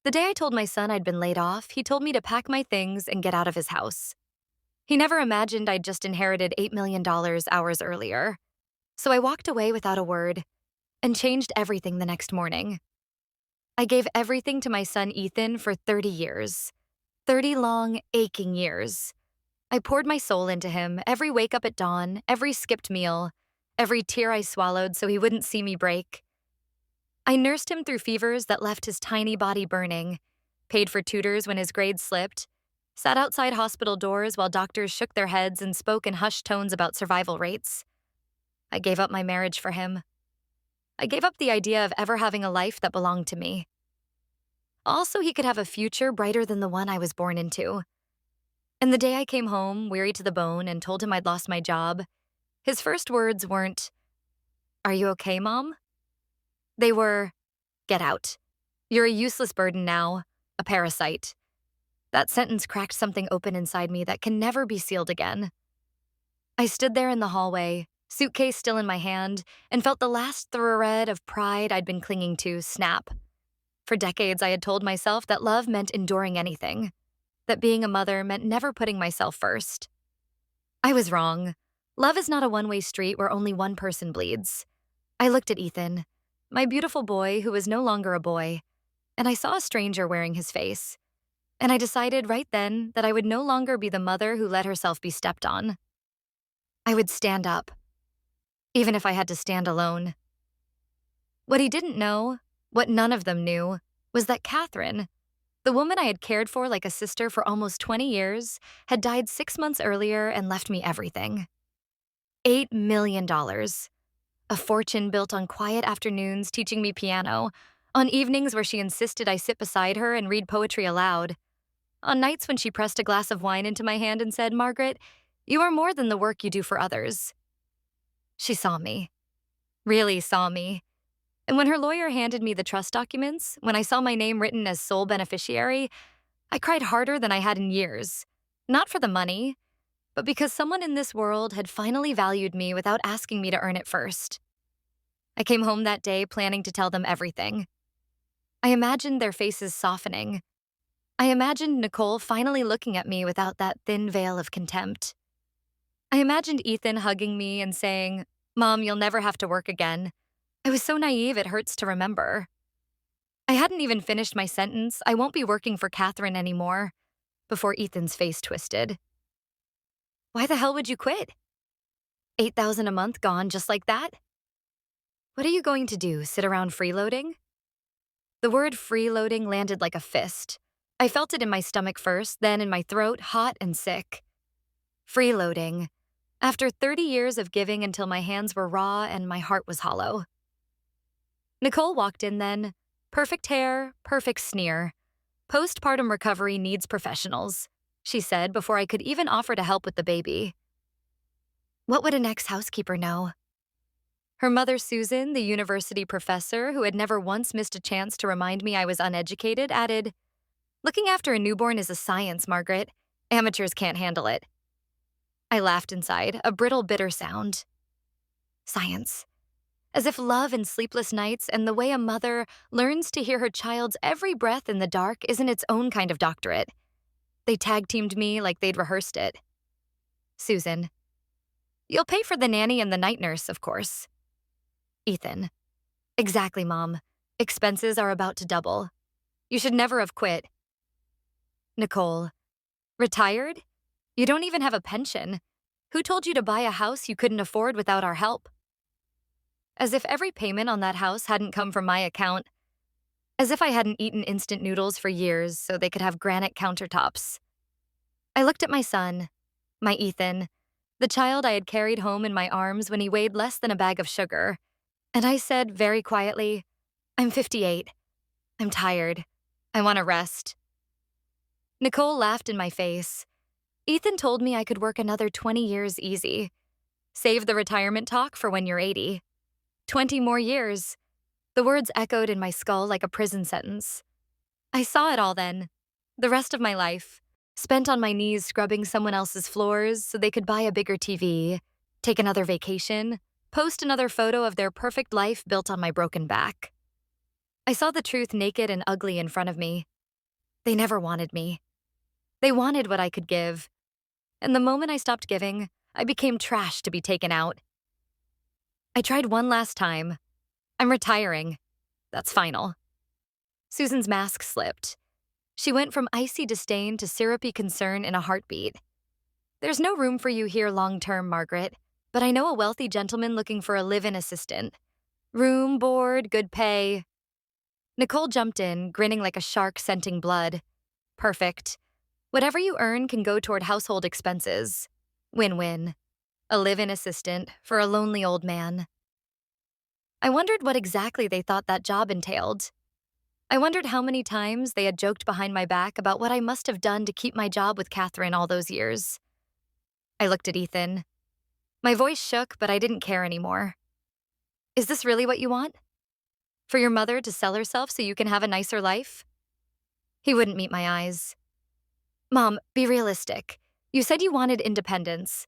The day I told my son I'd been laid off, he told me to pack my things and get out of his house. He never imagined I'd just inherited $8 million hours earlier. So I walked away without a word and changed everything the next morning. I gave everything to my son Ethan for 30 years. 30 long, aching years. I poured my soul into him, every wake up at dawn, every skipped meal, every tear I swallowed so he wouldn't see me break. I nursed him through fevers that left his tiny body burning, paid for tutors when his grades slipped, sat outside hospital doors while doctors shook their heads and spoke in hushed tones about survival rates. I gave up my marriage for him. I gave up the idea of ever having a life that belonged to me. Also, he could have a future brighter than the one I was born into. And the day I came home, weary to the bone, and told him I'd lost my job, his first words weren't, "Are you okay, Mom?" They were, "Get out. You're a useless burden now, a parasite." That sentence cracked something open inside me that can never be sealed again. I stood there in the hallway, suitcase still in my hand, and felt the last thread of pride I'd been clinging to snap. For decades, I had told myself that love meant enduring anything, that being a mother meant never putting myself first. I was wrong. Love is not a one-way street where only one person bleeds. I looked at Ethan, my beautiful boy who was no longer a boy, and I saw a stranger wearing his face. And I decided right then that I would no longer be the mother who let herself be stepped on. I would stand up, even if I had to stand alone. What he didn't know, what none of them knew, was that Catherine, the woman I had cared for like a sister for almost 20 years, had died 6 months earlier and left me everything. $8 million. A fortune built on quiet afternoons teaching me piano, on evenings where she insisted I sit beside her and read poetry aloud, on nights when she pressed a glass of wine into my hand and said, "Margaret, you are more than the work you do for others." She saw me, really saw me. And when her lawyer handed me the trust documents, when I saw my name written as sole beneficiary, I cried harder than I had in years. Not for the money, but because someone in this world had finally valued me without asking me to earn it first. I came home that day planning to tell them everything. I imagined their faces softening. I imagined Nicole finally looking at me without that thin veil of contempt. I imagined Ethan hugging me and saying, "Mom, you'll never have to work again." I was so naive it hurts to remember. I hadn't even finished my sentence, "I won't be working for Catherine anymore," before Ethan's face twisted. "Why the hell would you quit? 8,000 a month gone just like that? What are you going to do, sit around freeloading?" The word freeloading landed like a fist. I felt it in my stomach first, then in my throat, hot and sick. Freeloading. After 30 years of giving until my hands were raw and my heart was hollow. Nicole walked in then. Perfect hair, perfect sneer. "Postpartum recovery needs professionals," she said before I could even offer to help with the baby. What would an ex-housekeeper know? Her mother, Susan, the university professor who had never once missed a chance to remind me I was uneducated, added, "Looking after a newborn is a science, Margaret. Amateurs can't handle it." I laughed inside, a brittle, bitter sound. Science. As if love and sleepless nights and the way a mother learns to hear her child's every breath in the dark isn't its own kind of doctorate. They tag-teamed me like they'd rehearsed it. Susan. "You'll pay for the nanny and the night nurse, of course." Ethan. "Exactly, Mom. Expenses are about to double. You should never have quit." Nicole. "Retired? You don't even have a pension. Who told you to buy a house you couldn't afford without our help?" As if every payment on that house hadn't come from my account. As if I hadn't eaten instant noodles for years so they could have granite countertops. I looked at my son, my Ethan, the child I had carried home in my arms when he weighed less than a bag of sugar, and I said very quietly, "I'm 58. I'm tired. I want to rest." Nicole laughed in my face. "Ethan told me I could work another 20 years easy. Save the retirement talk for when you're 80. 20 more years." The words echoed in my skull like a prison sentence. I saw it all then. The rest of my life, spent on my knees scrubbing someone else's floors so they could buy a bigger TV, take another vacation, post another photo of their perfect life built on my broken back. I saw the truth naked and ugly in front of me. They never wanted me. They wanted what I could give. And the moment I stopped giving, I became trash to be taken out. I tried one last time. I'm retiring. That's final. Susan's mask slipped. She went from icy disdain to syrupy concern in a heartbeat. There's no room for you here long-term, Margaret, but I know a wealthy gentleman looking for a live-in assistant. Room, board, good pay. Nicole jumped in, grinning like a shark scenting blood. Perfect. Whatever you earn can go toward household expenses. Win-win. A live-in assistant for a lonely old man. I wondered what exactly they thought that job entailed. I wondered how many times they had joked behind my back about what I must have done to keep my job with Catherine all those years. I looked at Ethan. My voice shook, but I didn't care anymore. Is this really what you want? For your mother to sell herself so you can have a nicer life? He wouldn't meet my eyes. Mom, be realistic. You said you wanted independence.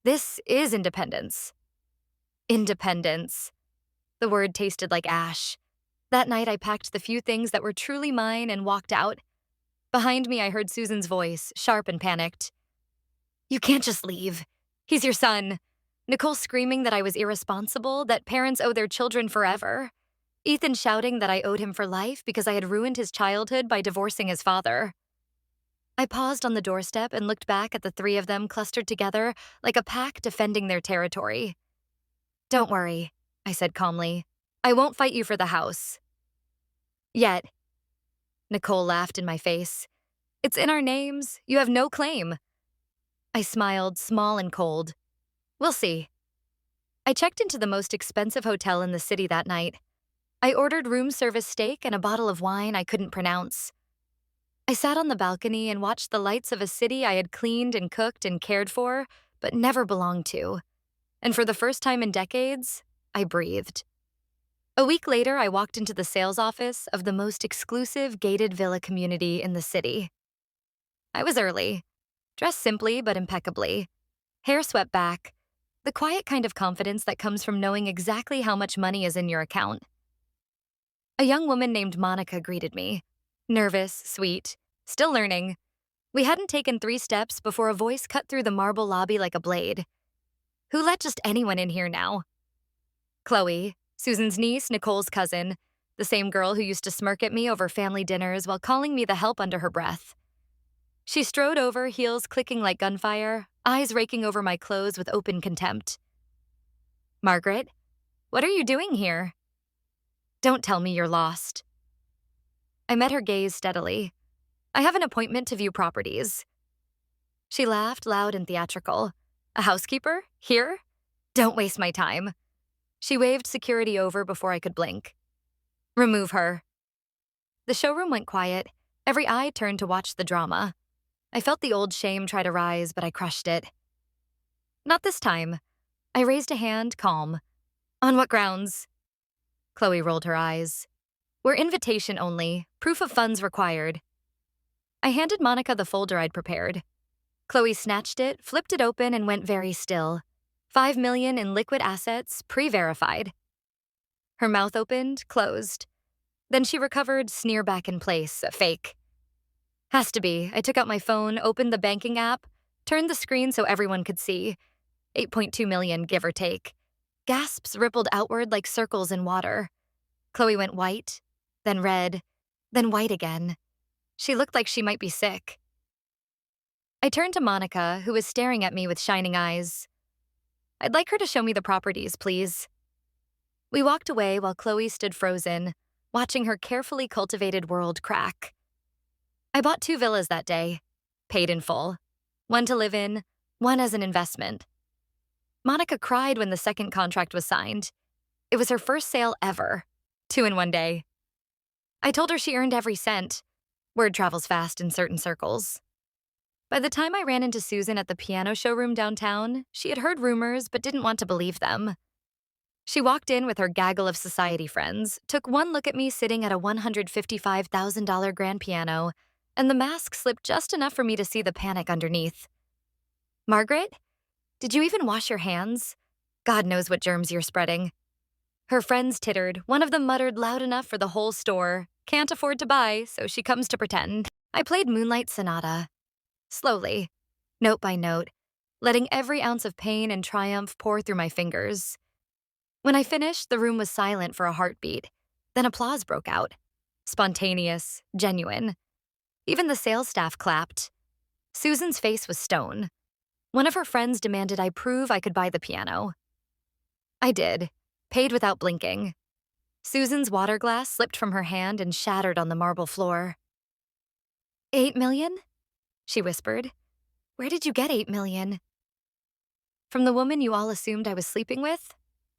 This is independence. Independence. The word tasted like ash. That night, I packed the few things that were truly mine and walked out. Behind me, I heard Susan's voice, sharp and panicked. You can't just leave. He's your son. Nicole screaming that I was irresponsible, that parents owe their children forever. Ethan shouting that I owed him for life because I had ruined his childhood by divorcing his father. I paused on the doorstep and looked back at the three of them clustered together like a pack defending their territory. Don't worry, I said calmly. I won't fight you for the house. Yet. Nicole laughed in my face. It's in our names. You have no claim. I smiled, small and cold. We'll see. I checked into the most expensive hotel in the city that night. I ordered room service steak and a bottle of wine I couldn't pronounce. I sat on the balcony and watched the lights of a city I had cleaned and cooked and cared for, but never belonged to. And for the first time in decades, I breathed. A week later, I walked into the sales office of the most exclusive gated villa community in the city. I was early, dressed simply but impeccably, hair swept back, the quiet kind of confidence that comes from knowing exactly how much money is in your account. A young woman named Monica greeted me, nervous, sweet, still learning. We hadn't taken 3 steps before a voice cut through the marble lobby like a blade. Who let just anyone in here now? Chloe, Susan's niece, Nicole's cousin, the same girl who used to smirk at me over family dinners while calling me the help under her breath. She strode over, heels clicking like gunfire, eyes raking over my clothes with open contempt. Margaret, what are you doing here? Don't tell me you're lost. I met her gaze steadily. I have an appointment to view properties. She laughed, loud and theatrical. A housekeeper? Here? Don't waste my time. She waved security over before I could blink. Remove her. The showroom went quiet. Every eye turned to watch the drama. I felt the old shame try to rise, but I crushed it. Not this time. I raised a hand, calm. On what grounds? Chloe rolled her eyes. We're invitation only, proof of funds required. I handed Monica the folder I'd prepared. Chloe snatched it, flipped it open, and went very still. $5 million in liquid assets, pre-verified. Her mouth opened, closed. Then she recovered, sneer back in place, a fake. Has to be. I took out my phone, opened the banking app, turned the screen so everyone could see. 8.2 million, give or take. Gasps rippled outward like circles in water. Chloe went white, then red, then white again. She looked like she might be sick. I turned to Monica, who was staring at me with shining eyes. I'd like her to show me the properties, please. We walked away while Chloe stood frozen, watching her carefully cultivated world crack. I bought 2 villas that day, paid in full. One to live in, one as an investment. Monica cried when the second contract was signed. It was her first sale ever, 2 in one day. I told her she earned every cent. Word travels fast in certain circles. By the time I ran into Susan at the piano showroom downtown, she had heard rumors but didn't want to believe them. She walked in with her gaggle of society friends, took one look at me sitting at a $155,000 grand piano, and the mask slipped just enough for me to see the panic underneath. Margaret? Did you even wash your hands? God knows what germs you're spreading. Her friends tittered. One of them muttered loud enough for the whole store. Can't afford to buy, so she comes to pretend. I played Moonlight Sonata, slowly, note by note, letting every ounce of pain and triumph pour through my fingers. When I finished, the room was silent for a heartbeat. Then applause broke out. Spontaneous, genuine. Even the sales staff clapped. Susan's face was stone. One of her friends demanded I prove I could buy the piano. I did, paid without blinking. Susan's water glass slipped from her hand and shattered on the marble floor. 8 million? She whispered. Where did you get 8 million? From the woman you all assumed I was sleeping with?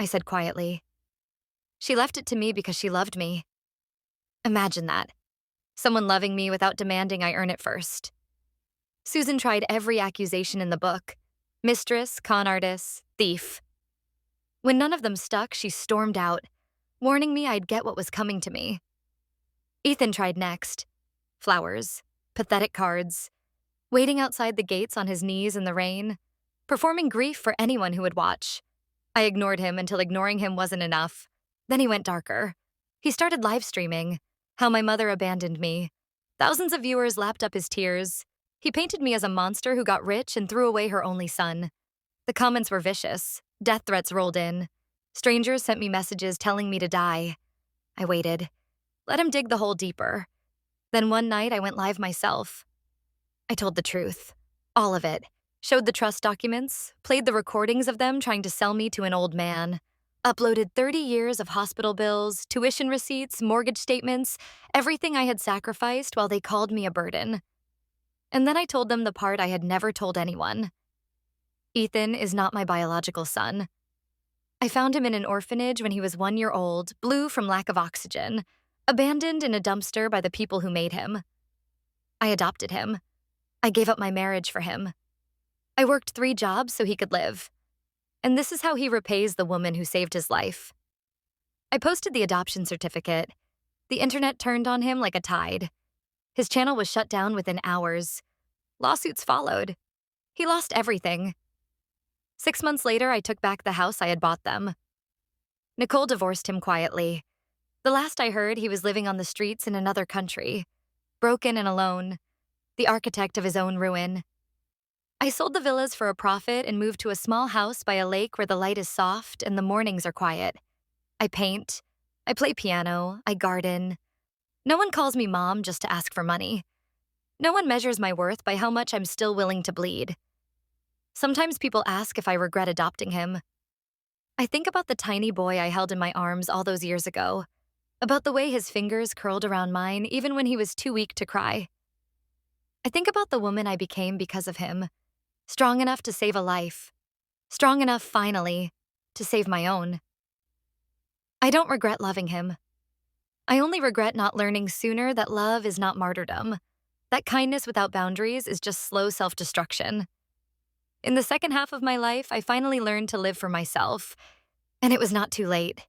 I said quietly. She left it to me because she loved me. Imagine that. Someone loving me without demanding I earn it first. Susan tried every accusation in the book. Mistress, con artist, thief. When none of them stuck, she stormed out, warning me I'd get what was coming to me. Ethan tried next. Flowers, pathetic cards, waiting outside the gates on his knees in the rain, performing grief for anyone who would watch. I ignored him until ignoring him wasn't enough. Then he went darker. He started live streaming, how my mother abandoned me. Thousands of viewers lapped up his tears. He painted me as a monster who got rich and threw away her only son. The comments were vicious. Death threats rolled in. Strangers sent me messages telling me to die. I waited. Let him dig the hole deeper. Then one night I went live myself. I told the truth. All of it. Showed the trust documents, played the recordings of them trying to sell me to an old man. Uploaded 30 years of hospital bills, tuition receipts, mortgage statements, everything I had sacrificed while they called me a burden. And then I told them the part I had never told anyone. Ethan is not my biological son. I found him in an orphanage when he was 1 year old, blue from lack of oxygen, abandoned in a dumpster by the people who made him. I adopted him. I gave up my marriage for him. I worked 3 jobs so he could live. And this is how he repays the woman who saved his life. I posted the adoption certificate. The internet turned on him like a tide. His channel was shut down within hours. Lawsuits followed. He lost everything. 6 months later, I took back the house I had bought them. Nicole divorced him quietly. The last I heard, he was living on the streets in another country, broken and alone, the architect of his own ruin. I sold the villas for a profit and moved to a small house by a lake where the light is soft and the mornings are quiet. I paint. I play piano. I garden. No one calls me mom just to ask for money. No one measures my worth by how much I'm still willing to bleed. Sometimes people ask if I regret adopting him. I think about the tiny boy I held in my arms all those years ago, about the way his fingers curled around mine even when he was too weak to cry. I think about the woman I became because of him, strong enough to save a life, strong enough, finally, to save my own. I don't regret loving him. I only regret not learning sooner that love is not martyrdom, that kindness without boundaries is just slow self-destruction. In the second half of my life, I finally learned to live for myself, and it was not too late.